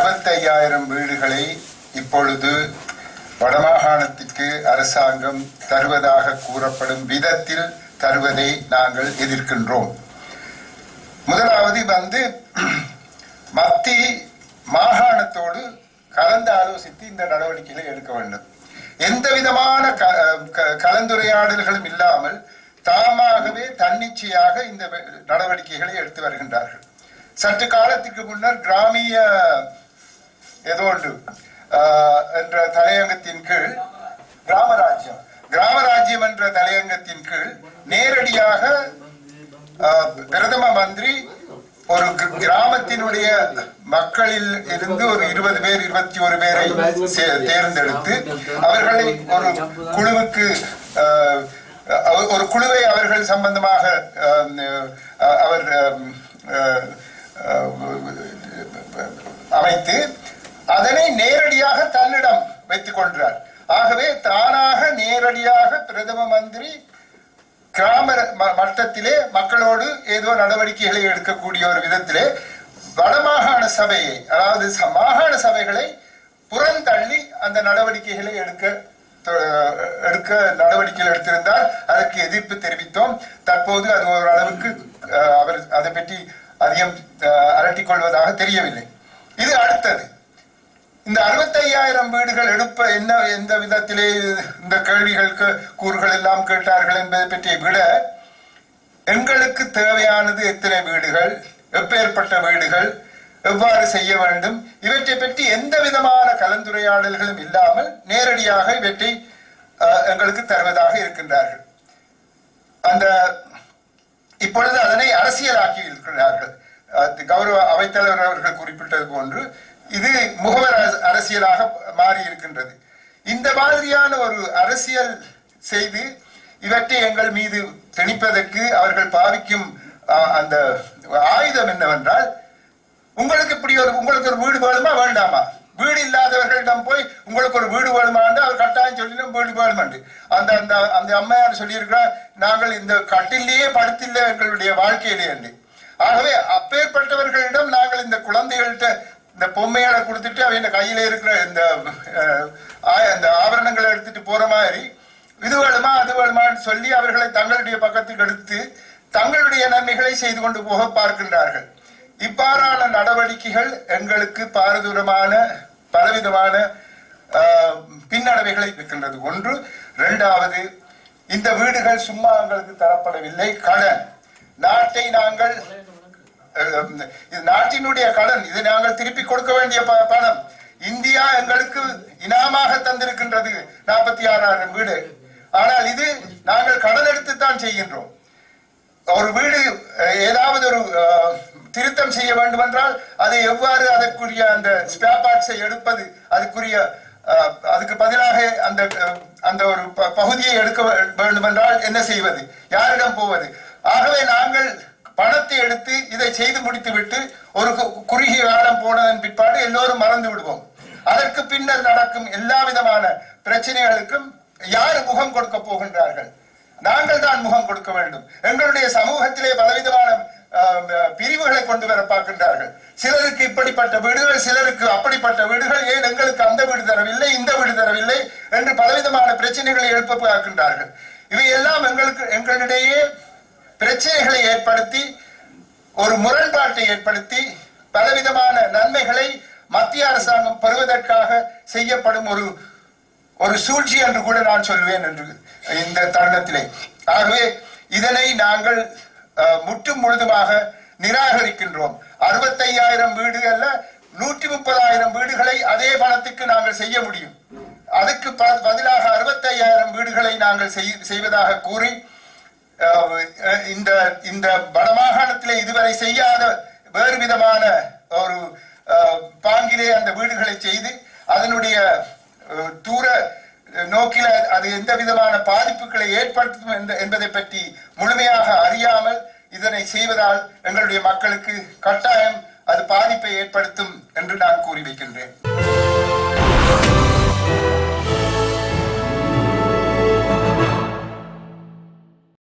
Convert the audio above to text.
65,000 வீடுகளை இப்பொழுது வடமாகாணத்திற்கு அரசாங்கம் தருவதாக கூறப்படும் விதத்தில் தருவதை நாங்கள் எதிர்க்கின்றோம். முதலாவது மத்திய மாகாணத்தோடு கலந்து ஆலோசித்து இந்த நடவடிக்கைகளை எடுக்க வேண்டும். எந்த விதமான கலந்துரையாடல்களும் இல்லாமல் தாமாகவே தன்னிச்சையாக இந்த நடவடிக்கைகளை எடுத்து வருகின்றார்கள். சற்று காலத்துக்கு முன்னர் கிராமிய என்ற தலையங்கத்தின் கீழ் கிராமராஜ்யம் என்ற தலையங்கத்தின் கீழ் நேரடியாக பிரதம மந்திரி ஒரு கிராமத்தினுடைய மக்களில் இருந்து ஒரு 20 பேர் 21 பேரை தேர்ந்தெடுத்து அவர்களை ஒரு குழுவை அவர்கள் சம்பந்தமாக அவர் அமைத்து அதனை நேரடியாக தன்னிடம் வைத்துக் கொண்டார். ஆகவே தானாக நேரடியாக பிரதம மந்திரி கிராம மட்டத்திலே மக்களோடு ஏதோ நடவடிக்கைகளை எடுக்கக்கூடிய ஒரு விதத்திலே வடமாகாண சபையை, அதாவது மாகாண சபைகளை புறந்தள்ளி அந்த நடவடிக்கைகளை எடுக்க நடவடிக்கைகள் எடுத்திருந்தால் அதற்கு எதிர்ப்பு தெரிவித்தோம். தற்போது அது ஒரு அளவுக்கு அவர் அதை பற்றி அதிகம் அரட்டிக் கொள்வதாக தெரியவில்லை. இது அடுத்தது. இந்த 65,000 வீடுகள் எடுப்ப எந்த விதத்திலே இந்த கேள்விகளுக்கு கூறுகள் எல்லாம் கேட்டார்கள் என்பதை பற்றிய விட எங்களுக்கு தேவையானது எத்தனை வீடுகள், எப்பேற்பட்ட வீடுகள், எவ்வாறு செய்ய வேண்டும், இவற்றை பற்றி எந்த விதமான கலந்துரையாடல்களும் இல்லாமல் நேரடியாக இவற்றை எங்களுக்கு தருவதாக இருக்கின்றார்கள். இப்பொழுது அதனை அரசியலாக்கி இருக்கிறார்கள். கௌரவ அவைத்தலைவர் அவர்கள் குறிப்பிட்டது போன்று இது முகவர் அரசியலாக மாறி இருக்கின்றது. இந்த மாதிரியான ஒரு அரசியல் செய்து இவற்றை எங்கள் மீது திணிப்பதற்கு அவர்கள் பாவிக்கும் அந்த ஆயுதம் என்னவென்றால், உங்களுக்கு ஒரு வீடு வேணுமா வேண்டாமா, வீடு இல்லாதவர்களிடம் போய் உங்களுக்கு ஒரு வீடு வேணுமாண்டு அவர் கட்டாயம் சொல்லிடும் வீடு வேணுமாண்டு. அந்த அம்மையார் சொல்லியிருக்கிறார், நாங்கள் இந்த கட்டிலேயே படுத்தில்லை எங்களுடைய வாழ்க்கையிலே என்று. ஆகவே அப்பேற்பட்டவர்களிடம் நாங்கள் இந்த குழந்தைகள்கிட்ட இந்த பொம்மையால கொடுத்துட்டு அவங்க கையில இருக்கிற இந்த ஆபரணங்களை எடுத்துட்டு போற மாதிரி இது வேணுமா அது வேணுமான்னு சொல்லி அவர்களை தங்களுடைய பக்கத்துக்கு எடுத்து தங்களுடைய நன்மைகளை செய்து கொண்டு போக பார்க்கின்றார்கள். இவ்வாறான நடவடிக்கைகள் எங்களுக்கு பாரதூரமான பலவிதமான பின்னடைவுகளை இருக்கின்றது. ஒன்று. இரண்டாவது, இந்த வீடுகள் சும்மா எங்களுக்கு தரப்படவில்லை, கடன். நாட்டை நாங்கள் நாட்டினுடைய கடன், இதை நாங்கள் திருப்பி கொடுக்க வேண்டிய பணம். இந்தியா எங்களுக்கு இனாமாக தந்திருக்கின்றது 46,000 வீடு. ஆனால் இது நாங்கள் கடன் எடுத்துத்தான் செய்கின்றோம். ஒரு வீடு ஏதாவது ஒரு திருத்தம் செய்ய வேண்டும் என்றால் அதை எவ்வாறு அதற்குரிய அந்த ஸ்பேர் பார்ட்ஸை எடுப்பது, அதுக்கு பதிலாக அந்த ஒரு பகுதியை எடுக்க வேண்டும் என்றால் என்ன செய்வது, யாரிடம் போவது? ஆகவே நாங்கள் பணத்தை எடுத்து இதை செய்து முடித்து விட்டு ஒரு குறுகிய காலம் போனதன் பிற்பாடு எல்லோரும் மறந்து விடுவோம். அதற்கு பின்னர் நடக்கும் எல்லா விதமான பிரச்சனைகளுக்கும் யார் முகம் கொடுக்க போகின்றார்கள்? நாங்கள் தான் முகம் கொடுக்க வேண்டும். எங்களுடைய சமூகத்திலே பலவிதமான பிரிவுகளை கொண்டு வர பார்க்கின்றார்கள். சிலருக்கு இப்படிப்பட்ட வீடுகள், சிலருக்கு அப்படிப்பட்ட வீடுகள், ஏன் எங்களுக்கு அந்த வீடு தரவில்லை, இந்த வீடு தரவில்லை என்று பலவிதமான பிரச்சனைகளை எழுப்ப பார்க்கின்றார்கள். இவையெல்லாம் எங்களிடையே பிரச்சனைகளை ஏற்படுத்தி ஒரு முரண்பாட்டை ஏற்படுத்தி பலவிதமான நன்மைகளை மத்திய அரசாங்கம் பெறுவதற்காக செய்யப்படும் ஒரு சூழ்ச்சி என்று கூட நான் சொல்வேன் என்று இந்த தருணத்திலே. ஆகவே இதனை நாங்கள் முற்றும் முழுதுமாக நிராகரிக்கின்றோம். 65,000 வீடுகள்ல 130,000 வீடுகளை அதே பணத்துக்கு நாங்கள் செய்ய முடியும். அதுக்கு பதிலாக 65,000 வீடுகளை நாங்கள் செய்வதாக கூறி இந்த வடமாகாணத்திலே இதுவரை செய்யாத வேறு விதமான ஒரு பாங்கிலே அந்த வீடுகளை செய்து அதனுடைய தூர நோக்கில அது எந்த விதமான பாதிப்புகளை ஏற்படுத்தும் என்பதை பற்றி முழுமையாக அறியாமல் இதனை செய்வதால் எங்களுடைய மக்களுக்கு கட்டாயம் அது பாதிப்பை ஏற்படுத்தும் என்று நான் கூறி வைக்கின்றேன்.